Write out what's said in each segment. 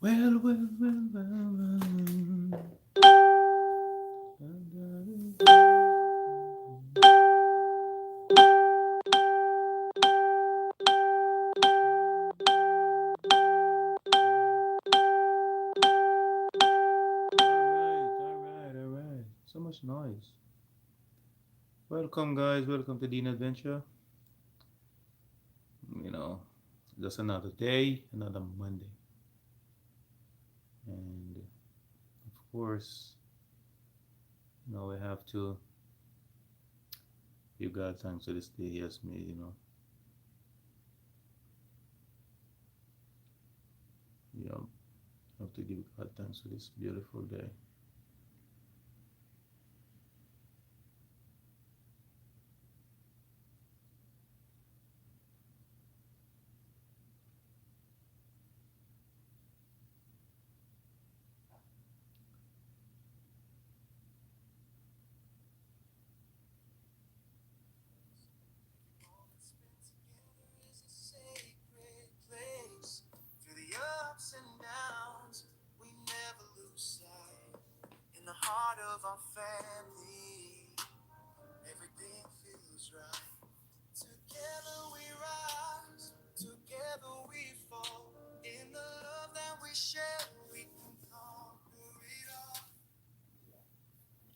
Well, well, well, well, well. All right. So much noise. Welcome, guys. Welcome to Dean Adventure. You know, just another day, another Monday. And of course, we have to give God thanks for this day He has made. You know, have to give God thanks for this beautiful day.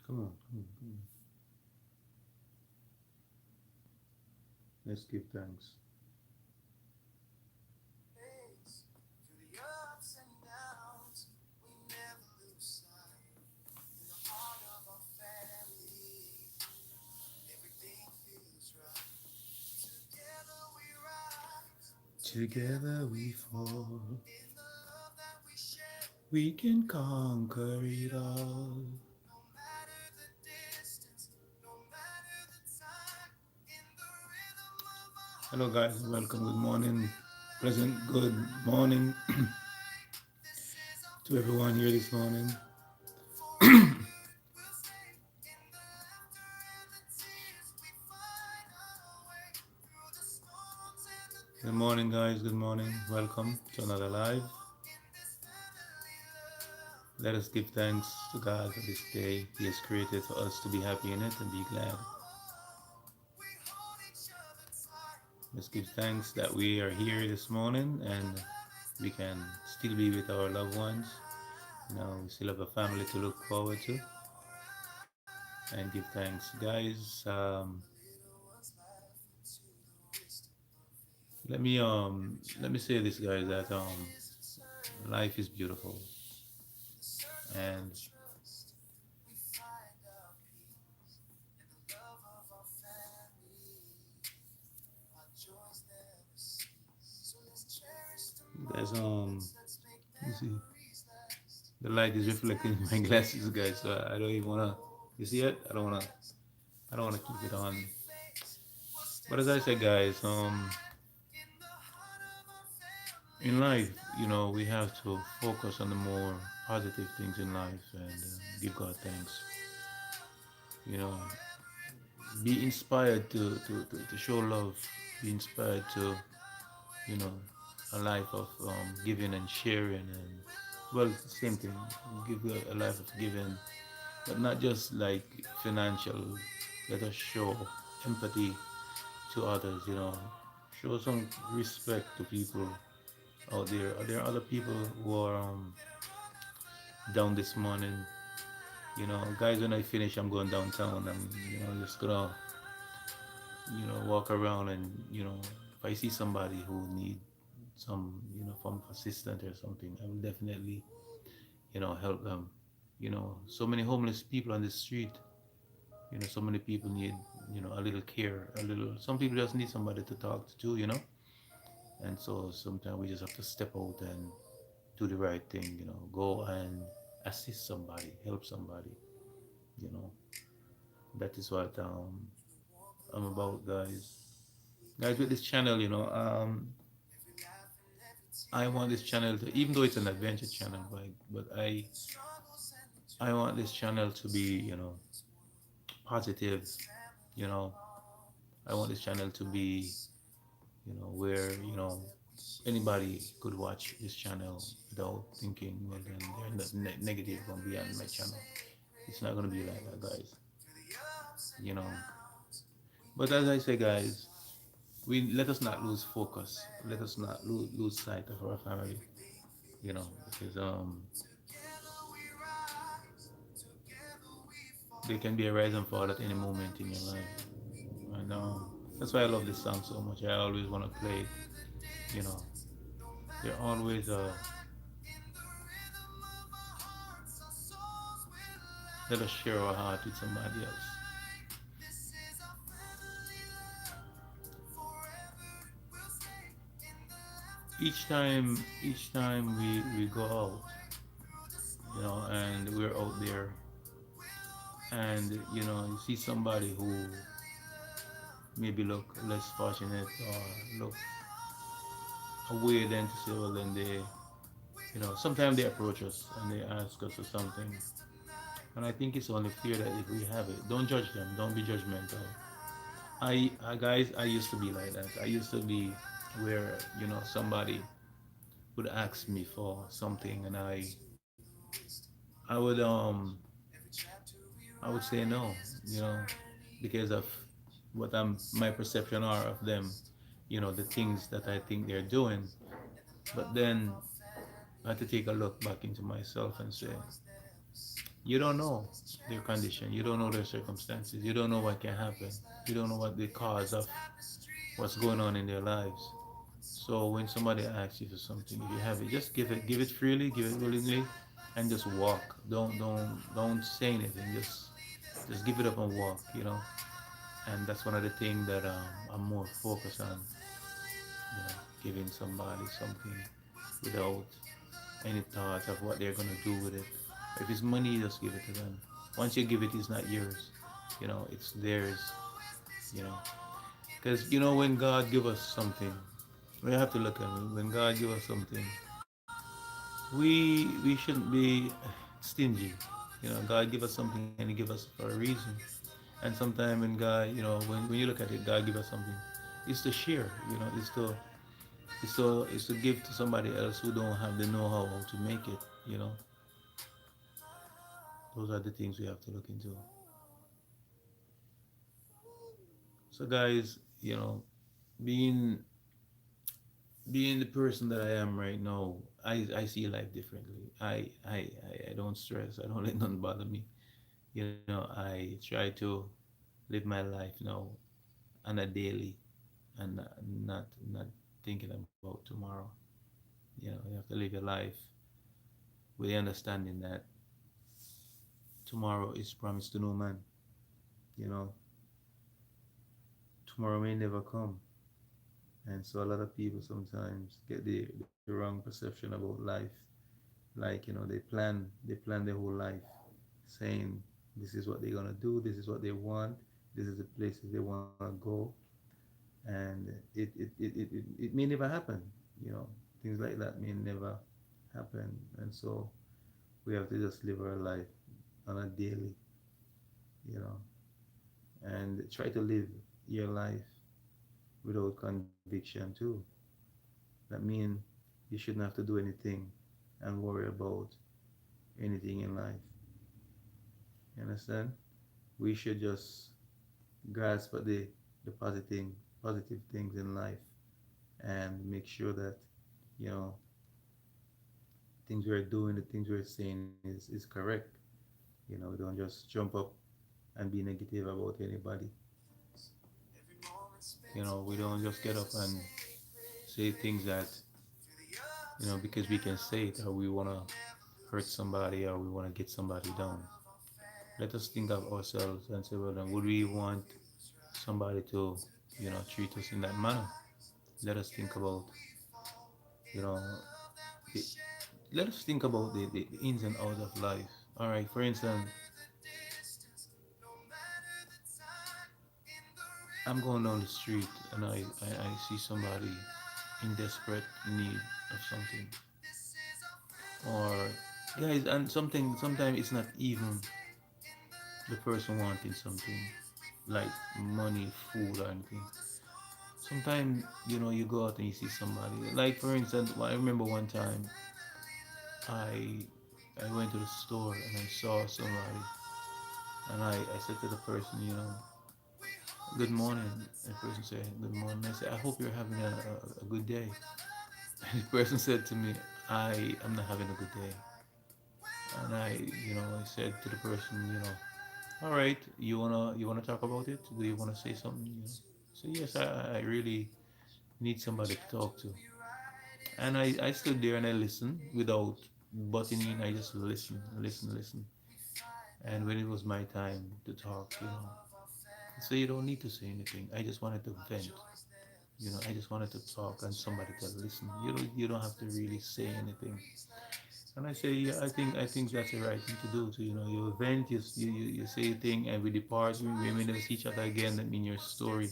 Come on, come on, come on. Let's give thanks. Together we fall. We can conquer it all. Hello, guys. Welcome. Good morning. Pleasant good morning to everyone here this morning. Good morning, guys. Good morning. Welcome to another live. Let us give thanks to God for this day He has created for us to be happy in it and be glad. Let's give thanks that we are here this morning and we can still be with our loved ones. We still have a family to look forward to and give thanks, guys. Let me say this, guys, that life is beautiful and there's you see the light is reflecting in my glasses, guys. So I don't even wanna. You see it? I don't wanna. I don't wanna keep it on. But as I said, guys, in life, we have to focus on the more positive things in life and give God thanks. You know, be inspired to show love. Be inspired to, you know, a life of giving and sharing and well, it's the same thing. Give a life of giving, but not just like financial. Let us show empathy to others. Show some respect to people out there. There are other people who are down this morning. Guys, when I finish, I'm going downtown. I'm just gonna walk around and if I see somebody who need some form of assistance or something, I will definitely help them. So many homeless people on the street. So many people need a little care, a little. Some people just need somebody to talk to. And so sometimes we just have to step out and do the right thing. Go and assist somebody, help somebody. You know, that is what I'm about, guys. Guys, with this channel, I want this channel to, even though it's an adventure channel, but I want this channel to be, positive. You know, I want this channel to be, where anybody could watch this channel without thinking, well, then they're not negative gonna be on my channel. It's not gonna be like that, guys. You know. But as I say, guys, we let us not lose focus. Let us not lose sight of our family. You know, because there can be a rise and fall at any moment in your life. And that's why I love this song so much. I always want to play it. You know, they're always let us share our heart with somebody else. Each time we go out, you know, and we're out there, and you know, you see somebody who maybe look less fortunate or look away, then to say, well, then they, you know, sometimes they approach us and they ask us for something, and I think it's only fair that if we have it, don't judge them, don't be judgmental. Guys, I used to be like that. I used to be where, you know, somebody would ask me for something, and I would I would say no, you know, because of what my perception are of them, you know, the things that I think they're doing. But then I had to take a look back into myself and say, you don't know their condition, you don't know their circumstances, you don't know what can happen, you don't know what the cause of what's going on in their lives. So when somebody asks you for something, if you have it, just give it freely, give it willingly, and just walk. Don't say anything. Just give it up and walk. You know, and that's one of the things that I'm more focused on. You know, giving somebody something without any thoughts of what they're gonna do with it. If it's money, just give it to them. Once you give it, it's not yours. You know, it's theirs. You know, because you know when God give us something, we have to look at it. When God give us something, we shouldn't be stingy. You know, God give us something and He give us for a reason. And sometimes when God, you know, when you look at it, God give us something. It's to share. You know, it's to give to somebody else who don't have the know-how to make it. You know, those are the things we have to look into. So guys, you know, being being the person that I am right now, I see life differently. I don't stress. I don't let nothing bother me. You know, I try to live my life now on a daily and not thinking about tomorrow. You know, you have to live your life with the understanding that tomorrow is promised to no man. You know, tomorrow may never come. And so a lot of people sometimes get the wrong perception about life. Like, you know, they plan their whole life saying this is what they're gonna do, this is what they want, this is the places they wanna go, and it may never happen. You know, things like that may never happen, and so we have to just live our life on a daily, you know, and try to live your life without conviction too. That means you shouldn't have to do anything and worry about anything in life. You understand? We should just grasp at the positive things in life and make sure that, you know, things we're doing, the things we're saying is correct. You know, we don't just jump up and be negative about anybody. You know, we don't just get up and say things that, you know, because we can say it or we want to hurt somebody or we want to get somebody down. Let us think of ourselves and say, well, then would we want somebody to, you know, treat us in that manner? Let us think about, you know, the, let us think about the ins and outs of life. All right, for instance, I'm going down the street and I see somebody in desperate need of something. Or, guys, and something, sometimes it's not even the person wanting something like money, food, or anything. sometimes you go out and you see somebody. Like for instance, I remember one time I I went to the store and I saw somebody, and I said to the person, good morning. And the person said, good morning. I said, I hope you're having a good day. And the person said to me, I am not having a good day. And I said to the person, all right, you wanna talk about it? Do you wanna say something? So yes, I really need somebody to talk to. And I stood there and I listened without butting in. I just listen, listen, listen. And when it was my time to talk, so you don't need to say anything. I just wanted to vent. I just wanted to talk and somebody to listen. You don't have to really say anything. And I say, yeah, I think that's the right thing to do. So you vent, you say a thing, and we depart. We may never see each other again. That means your story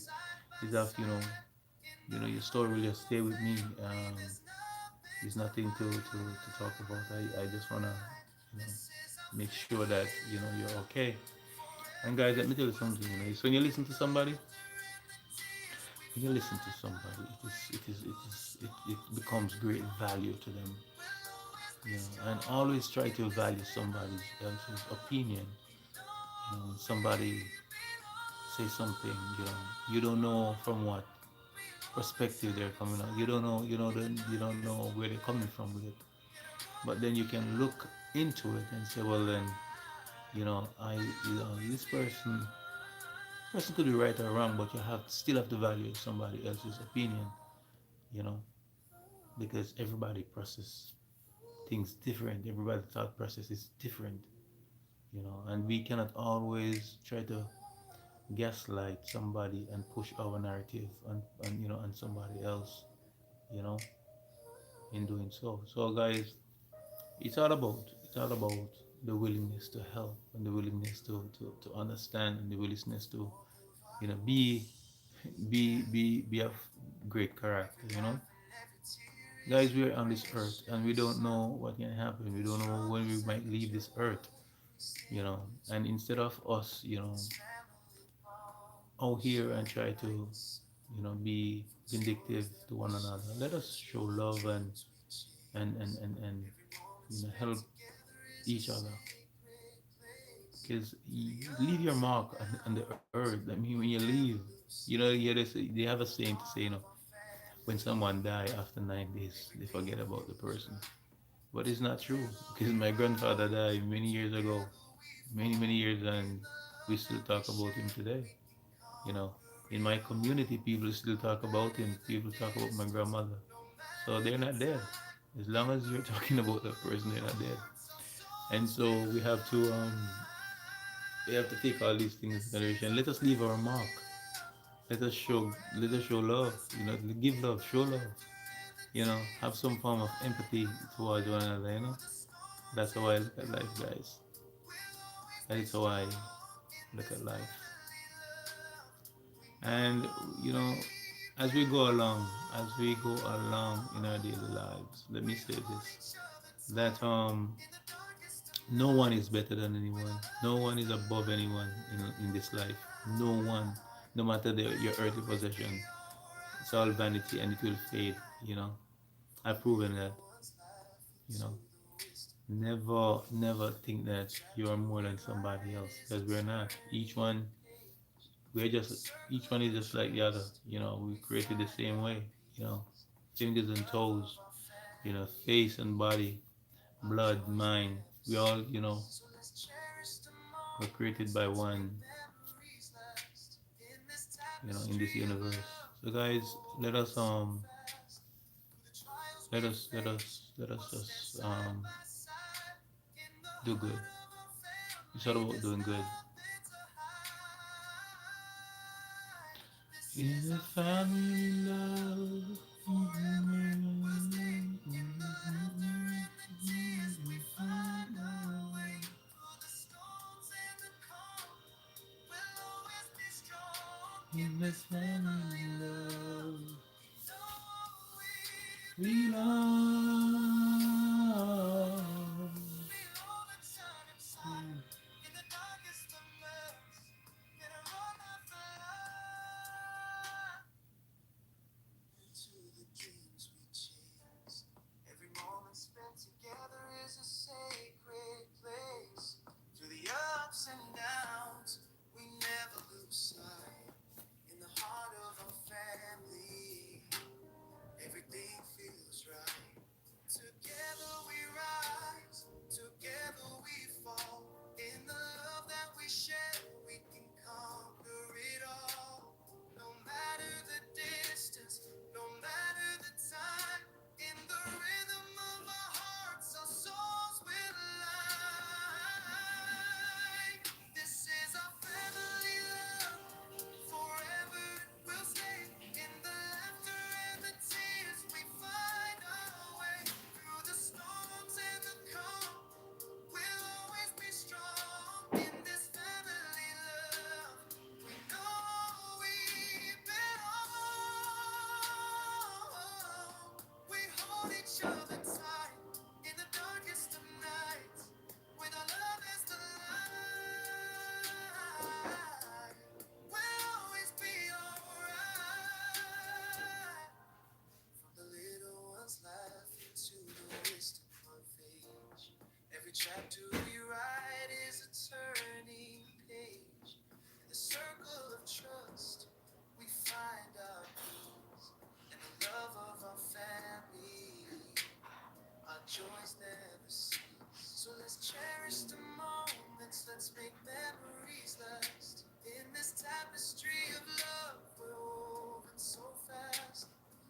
is off. Your story will just stay with me. There's nothing to talk about. I just wanna you know make sure that you're okay. And guys, let me tell you something. So when you listen to somebody, when you listen to somebody, it becomes great value to them. And always try to value somebody else's opinion. When somebody say something, you don't know from what perspective they're coming out. You don't know, you don't know where they're coming from with it. But then you can look into it and say, well, then, this person could be right or wrong, but you still have to value somebody else's opinion, you know, because everybody process things different. Everybody's thought process is different, and we cannot always try to gaslight somebody and push our narrative on somebody else, you know, in doing so. So guys, it's all about the willingness to help and the willingness to understand and the willingness to be be of great character. Guys, we are on this earth and we don't know what can happen. We don't know when we might leave this earth. And instead of us out here and try to be vindictive to one another, let us show love and help each other, because you leave your mark on the earth. I mean, when you leave, they have a saying to say, when someone die after 9 days, they forget about the person. But it's not true, because my grandfather died many years ago, many years, and we still talk about him today. You know, in my community, people still talk about him. People talk about my grandmother, so they're not dead. As long as you're talking about that person, they're not dead. And so we have to take all these things into consideration. Let us leave our mark. Let us show love. Give love, show love. Have some form of empathy towards one another. That's how I look at life, guys. That is how I look at life. And you know, as we go along in our daily lives, let me say this: that no one is better than anyone. No one is above anyone in this life. No one, no matter your earthly possession, it's all vanity and it will fade. I've proven that. You know, never think that you are more than somebody else, because we're not. Each one is just like the other. We created the same way. Fingers and toes. Face and body, blood, mind. We all, were created by one, in this universe. So guys, let us just do good. It's all about doing good. Is it family love? In this family love, we love. side. In the heart of our family, everything feels right. Together we rise, together we fall. In the love that we share, we can conquer it all. No matter the distance, no matter the time, in the rhythm of our hearts, our souls will align. This is our family love, forever it will stay. In the laughter and the tears, we find our way. Through the storms and the calm, we'll always be strong. In this family love, we know we belong. We hold each other tight in the darkest of nights, with our love as the light. We'll always be alright. From the little ones laughing to the wisdom of age, every chapter we write is a turning page. In the circle of trust, we find our peace. And the love of our family, our joys never cease. So let's cherish the moments, let's make memories last. In this tapestry of love, we're woven so fast.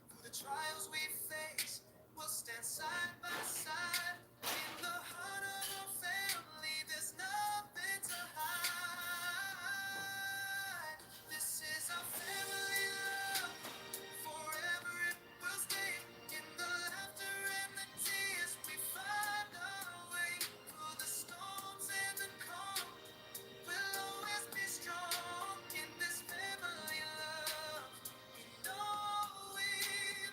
Through the trials we face, we'll stand side by side. In the heart of our family, there's nothing to hide. This is our family love, forever it will stay. In the laughter and the tears, we find our way. Through the storms and the calm, we'll always be strong. In this family love, we know we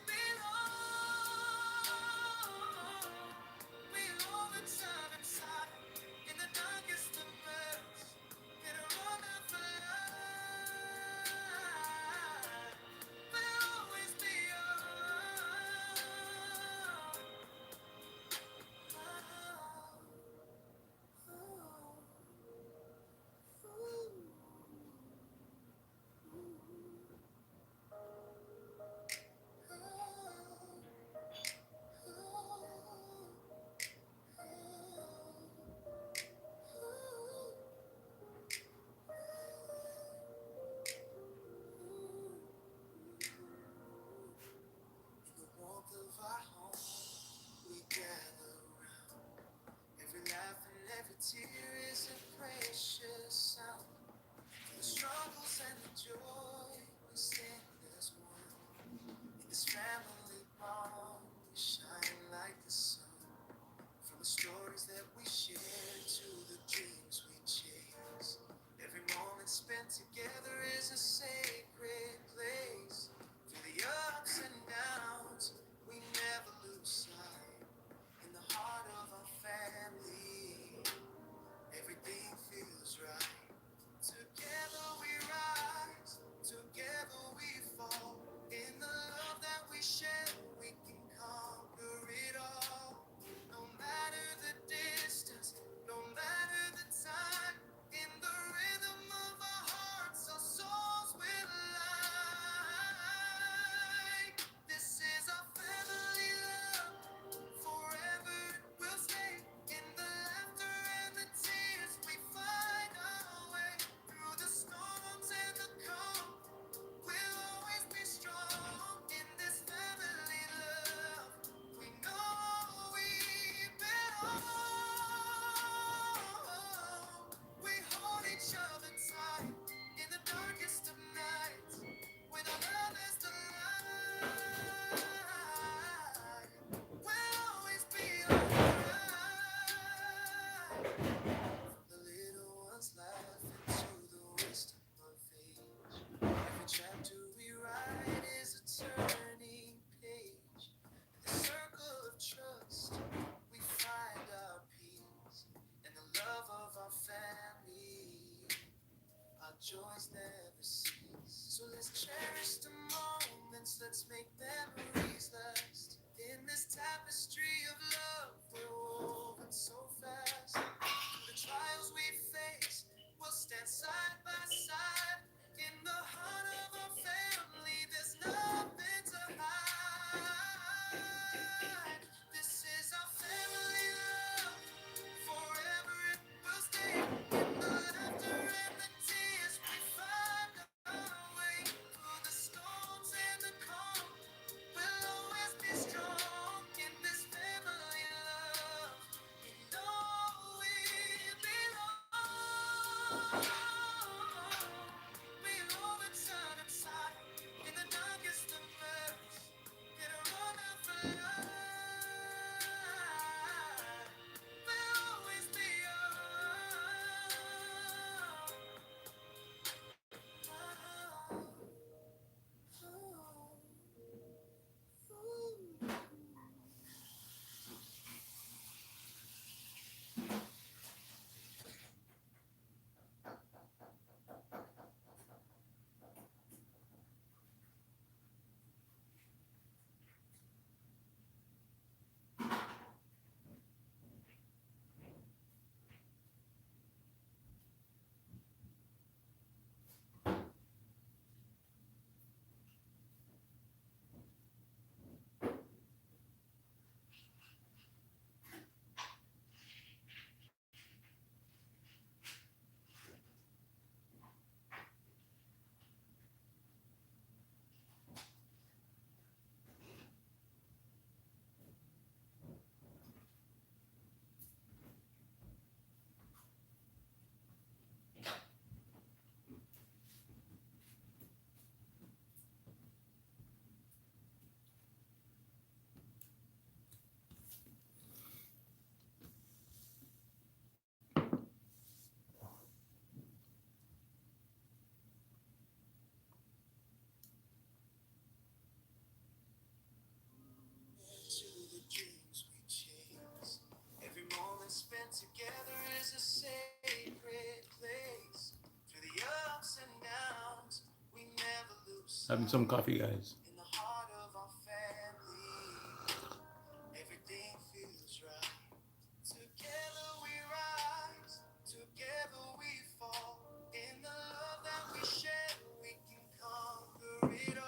belong. We hold each other tight in the darkest of nights, in a wonderful life. We'll always be in the warmth of our home, we gather round. Every laugh and every tear is a precious sound. The struggles and the joy, we stand as one. In this family bond, we shine like the sun. From the stories that we share to the dreams we chase, every moment spent together is a sacred place. Through the ups and downs, we never lose sight. In the heart of our family, everything feels right. Together we rise, together we fall. In the love that we share, we can conquer it all. No matter the distance, no matter the time, in the rhythm of our hearts, our souls will align. This is our family love, forever it will stay. In the laughter and the tears, we find our way. Through the storms and the calm, we'll always be strong. In this family love, we know we belong. We hold each other tight in the darkest of nights, with our love as the light. We'll always be alright. From the little ones laughing to the wisdom of age, every chapter we write is a turning page. In the circle of trust, we find our peace. And the love of our family, our joys never cease. So let's cherish the moments, let's make memories last. In this tapestry of love, we're woven so fast. Through the trials we face, we'll stand side by side. We always turn aside in the darkest of moments. Get a run for life. We'll always be to the dreams we chase. Every moment spent together is a sacred place. Through the ups and downs, we never lose Having some sight. coffee, guys. In the heart of our family, everything feels right. Together we rise, together we fall. In the love that we share, we can conquer it